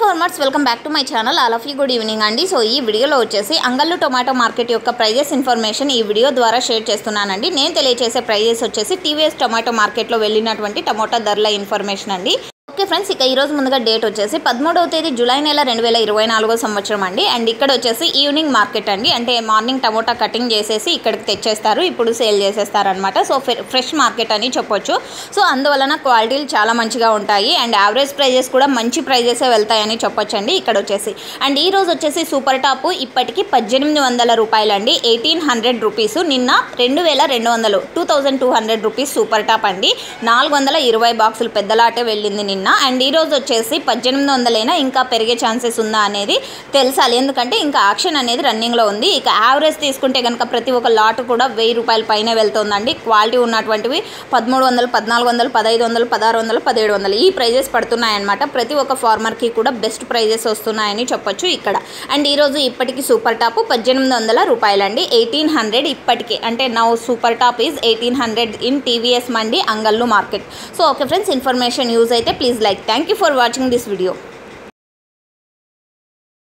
Farmers welcome back to my channel. All of you good evening అండి. So ఈ వీడియోలో వచ్చేసి అంగళ్ళు టొమాటో మార్కెట్ యొక్క ప్రైజెస్ ఇన్ఫర్మేషన్ ఈ వీడియో ద్వారా షేర్ చేస్తున్నానండి. నేను తెలియజేసే ప్రైజెస్ వచ్చేసి టీవీఎస్ టొమాటో మార్కెట్లో వెళ్ళినటువంటి టమోటా ధరల ఇన్ఫర్మేషన్ అండి. ఓకే ఫ్రెండ్స్, ఇక ఈరోజు ముందుగా డేట్ వచ్చేసి 13వ తేదీ జూలై నెల 2024 సంవత్సరం అండి. అండ్ ఇక్కడ వచ్చేసి ఈవినింగ్ మార్కెట్ అండి. అంటే మార్నింగ్ టమోటా కటింగ్ చేసేసి ఇక్కడికి తెచ్చేస్తారు, ఇప్పుడు సేల్ చేసేస్తారు అనమాట. సో ఫ్రెష్ మార్కెట్ అని చెప్పొచ్చు. సో అందువలన క్వాలిటీలు చాలా మంచిగా ఉంటాయి అండ్ యావరేజ్ ప్రైజెస్ కూడా మంచి ప్రైజెసే వెళ్తాయని చెప్పొచ్చు అండి ఇక్కడ వచ్చేసి. అండ్ ఈ రోజు వచ్చేసి సూపర్ టాప్ ఇప్పటికి 1800 రూపాయలు అండి, 1800 రూపీస్. నిన్న 2200 2200 రూపీస్ సూపర్ టాప్ అండి. 420 బాక్సులు పెద్దలాటే వెళ్ళింది నిన్న. అండ్ ఈరోజు వచ్చేసి 1800 ఇంకా పెరిగే ఛాన్సెస్ ఉందా అనేది తెలుసాలి, ఎందుకంటే ఇంకా యాక్షన్ అనేది రన్నింగ్లో ఉంది. ఇక యావరేజ్ తీసుకుంటే కనుక ప్రతి ఒక్క లాట్ కూడా 1000 రూపాయల పైనే వెళ్తుందండి. క్వాలిటీ ఉన్నటువంటివి 1300, 1400, 1500, 1600, 1700 ఈ ప్రైజెస్ పడుతున్నాయన్నమాట. ప్రతి ఒక్క ఫార్మర్కి కూడా బెస్ట్ ప్రైజెస్ వస్తున్నాయని చెప్పొచ్చు ఇక్కడ. అండ్ ఈరోజు ఇప్పటికి సూపర్ టాప్ 1800 రూపాయలు అండి, 1800 ఇప్పటికి. అంటే now super top is 1800 in TVS మండి Angallu market. So okay friends, information use అయితే please like. Thank you for watching this video.